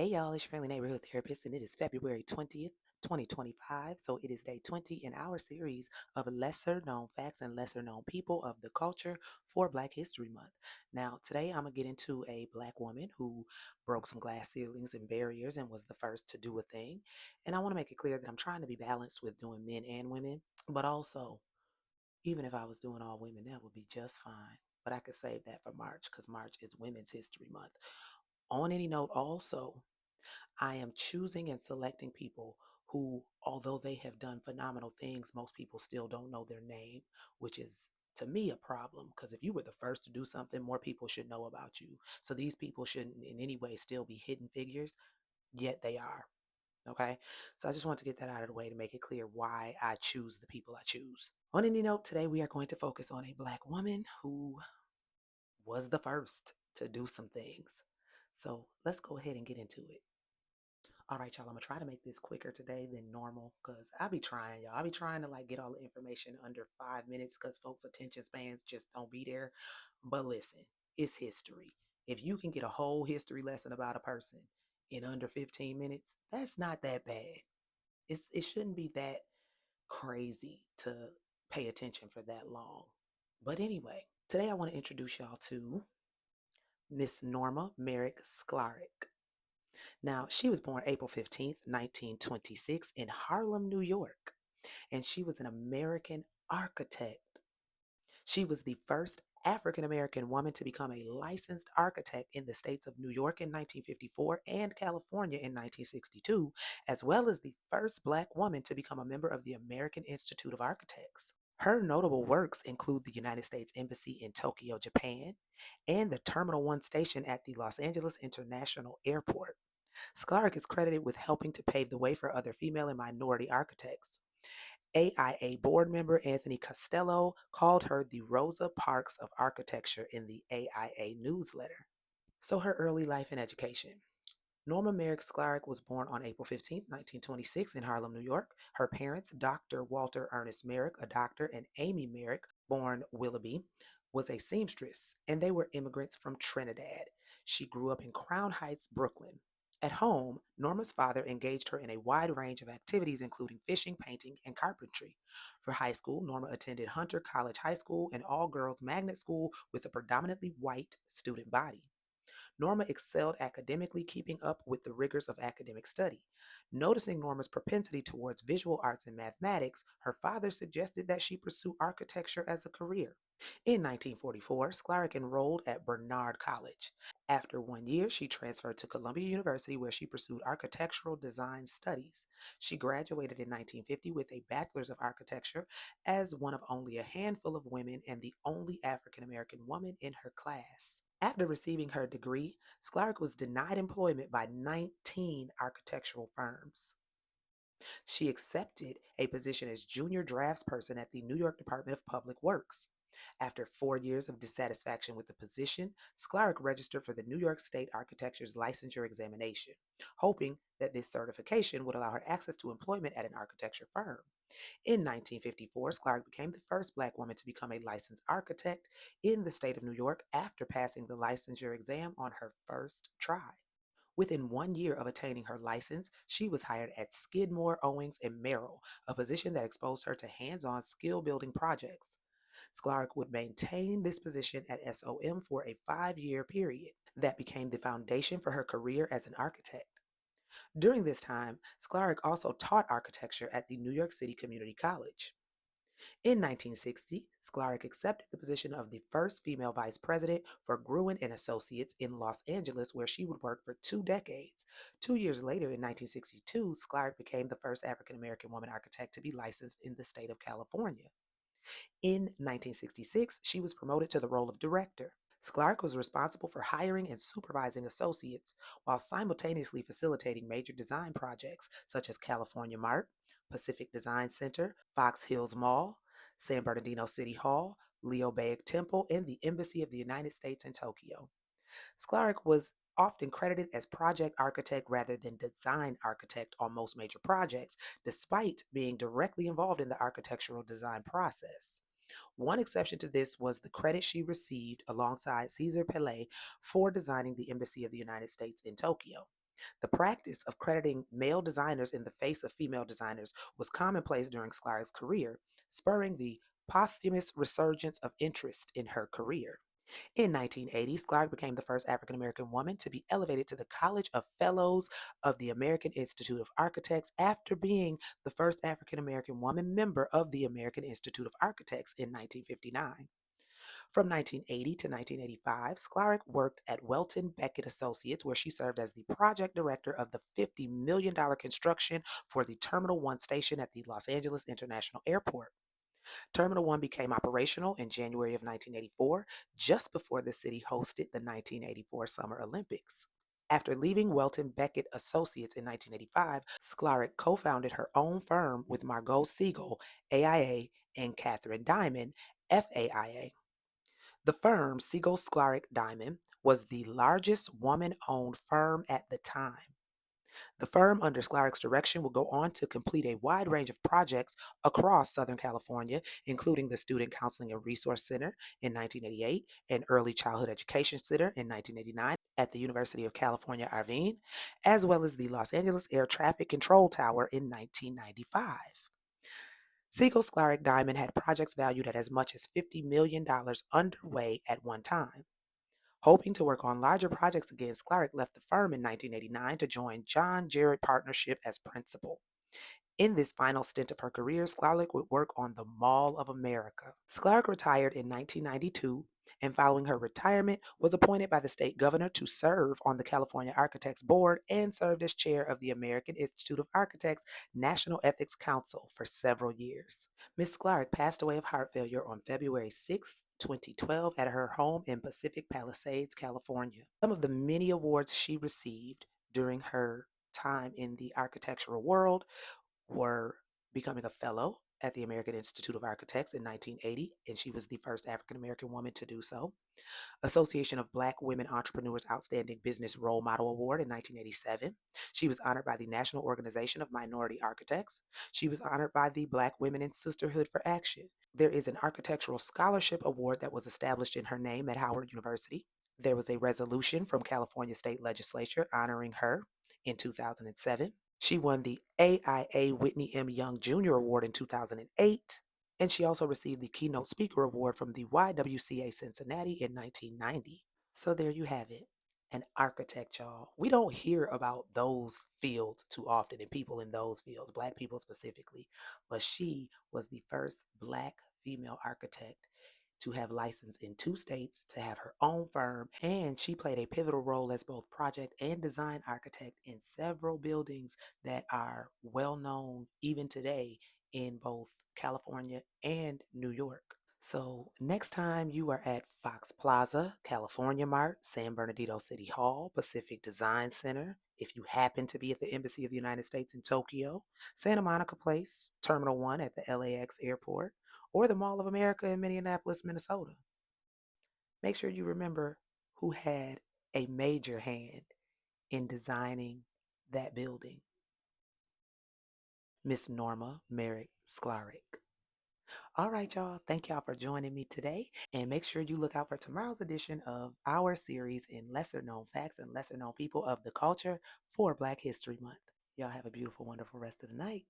Hey y'all, it's your friendly neighborhood therapist, and it is February 20th, 2025. So it is day 20 in our series of lesser known facts and lesser known people of the culture for Black History Month. Now, today I'm going to get into a Black woman who broke some glass ceilings and barriers and was the first to do a thing. And I want to make it clear that I'm trying to be balanced with doing men and women, but also, even if I was doing all women, that would be just fine. But I could save that for March because March is Women's History Month. On any note, also, I am choosing and selecting people who, although they have done phenomenal things, most people still don't know their name, which is to me a problem because if you were the first to do something, more people should know about you. So these people shouldn't in any way still be hidden figures, yet they are. Okay. So I just want to get that out of the way to make it clear why I choose the people I choose. On any note, today we are going to focus on a Black woman who was the first to do some things. So let's go ahead and get into it. All right, y'all, I'm gonna try to make this quicker today than normal because I be trying, y'all. I be trying to like get all the information under 5 minutes because folks' attention spans just don't be there. But listen, it's history. If you can get a whole history lesson about a person in under 15 minutes, that's not that bad. It shouldn't be that crazy to pay attention for that long. But anyway, today I want to introduce y'all to Miss Norma Merrick Sklarek. Now, she was born April 15th, 1926, in Harlem, New York, and she was an American architect. She was the first African American woman to become a licensed architect in the states of New York in 1954 and California in 1962, as well as the first Black woman to become a member of the American Institute of Architects. Her notable works include the United States Embassy in Tokyo, Japan, and the Terminal 1 station at the Los Angeles International Airport. Sklarek is credited with helping to pave the way for other female and minority architects. AIA board member Anthony Costello called her the Rosa Parks of architecture in the AIA newsletter. So, her early life and education. Norma Merrick Sklarek was born on April 15th, 1926, in Harlem, New York. Her parents, Dr. Walter Ernest Merrick, a doctor, and Amy Merrick, born Willoughby, was a seamstress, and they were immigrants from Trinidad. She grew up in Crown Heights, Brooklyn. At home, Norma's father engaged her in a wide range of activities, including fishing, painting, and carpentry. For high school, Norma attended Hunter College High School, an all girls magnet school with a predominantly white student body. Norma excelled academically, keeping up with the rigors of academic study. Noticing Norma's propensity towards visual arts and mathematics, her father suggested that she pursue architecture as a career. In 1944, Sklarek enrolled at Barnard College. After 1 year, she transferred to Columbia University where she pursued architectural design studies. She graduated in 1950 with a Bachelor's of Architecture as one of only a handful of women and the only African American woman in her class. After receiving her degree, Sklarek was denied employment by 19 architectural firms. She accepted a position as junior draftsperson at the New York Department of Public Works. After 4 years of dissatisfaction with the position, Sklarek registered for the New York State Architecture's licensure examination, hoping that this certification would allow her access to employment at an architecture firm. In 1954, Sklarek became the first Black woman to become a licensed architect in the state of New York after passing the licensure exam on her first try. Within 1 year of attaining her license, she was hired at Skidmore, Owings, and Merrill, a position that exposed her to hands on skill building projects. Sklarek would maintain this position at SOM for a 5 year period that became the foundation for her career as an architect. During this time, Sklarek also taught architecture at the New York City Community College. In 1960, Sklarek accepted the position of the first female vice president for Gruen and Associates in Los Angeles, where she would work for 2 decades. 2 years later, in 1962, Sklarek became the first African American woman architect to be licensed in the state of California. In 1966, she was promoted to the role of director. Sklarek was responsible for hiring and supervising associates while simultaneously facilitating major design projects such as California Mart, Pacific Design Center, Fox Hills Mall, San Bernardino City Hall, Leo Baek Temple, and the Embassy of the United States in Tokyo. Sklarek was often credited as project architect rather than design architect on most major projects, despite being directly involved in the architectural design process. One exception to this was the credit she received alongside Cesar Pele for designing the Embassy of the United States in Tokyo. The practice of crediting male designers in the face of female designers was commonplace during Sklarik's career, spurring the posthumous resurgence of interest in her career. In 1980, Sklarek became the first African American woman to be elevated to the College of Fellows of the American Institute of Architects after being the first African American woman member of the American Institute of Architects in 1959. From 1980 to 1985, Sklarek worked at Welton Beckett Associates, where she served as the project director of the $50 million construction for the Terminal 1 station at the Los Angeles International Airport. Terminal 1 became operational in January of 1984, just before the city hosted the 1984 Summer Olympics. After leaving Welton Beckett Associates in 1985, Sklarek co founded her own firm with Margot Siegel, AIA, and Catherine Diamond, FAIA. The firm, Siegel Sklarek Diamond, was the largest woman owned firm at the time. The firm, under Sklarik's direction, would go on to complete a wide range of projects across Southern California, including the Student Counseling and Resource Center in 1988, an Early Childhood Education Center in 1989 at the University of California, Irvine, as well as the Los Angeles Air Traffic Control Tower in 1995. Siegel Sklarek Diamond had projects valued at as much as $50 million underway at one time. Hoping to work on larger projects again, Sklarek left the firm in 1989 to join John Jarrett Partnership as principal. In this final stint of her career, Sklarek would work on the Mall of America. Sklarek retired in 1992, and following her retirement, was appointed by the state governor to serve on the California Architects Board and served as chair of the American Institute of Architects National Ethics Council for several years. Ms. Sklarek passed away of heart failure on February 6, 2012, at her home in Pacific Palisades, California. Some of the many awards she received during her time in the architectural world were becoming a fellow at the American Institute of Architects in 1980, and she was the first African American woman to do so. Association of Black Women Entrepreneurs Outstanding Business Role Model Award in 1987. She was honored by the National Organization of Minority Architects. She was honored by the Black Women in Sisterhood for Action. There is an Architectural Scholarship Award that was established in her name at Howard University. There was a resolution from California State Legislature honoring her in 2007. She won the AIA Whitney M. Young Jr. Award in 2008, and she also received the Keynote Speaker Award from the YWCA Cincinnati in 1990. So there you have it. An architect, y'all. We don't hear about those fields too often and people in those fields, Black people specifically, but she was the first Black female architect to have license in 2 states, to have her own firm, and she played a pivotal role as both project and design architect in several buildings that are well known even today in both California and New York. So next time you are at Fox Plaza, California Mart, San Bernardino City Hall, Pacific Design Center, if you happen to be at the Embassy of the United States in Tokyo, Santa Monica Place, Terminal 1 at the LAX airport, or the Mall of America in Minneapolis, Minnesota, make sure you remember who had a major hand in designing that building. Miss Norma Merrick Sklarek. All right, y'all. Thank y'all for joining me today. And make sure you look out for tomorrow's edition of our series in lesser known facts and lesser known people of the culture for Black History Month. Y'all have a beautiful, wonderful rest of the night.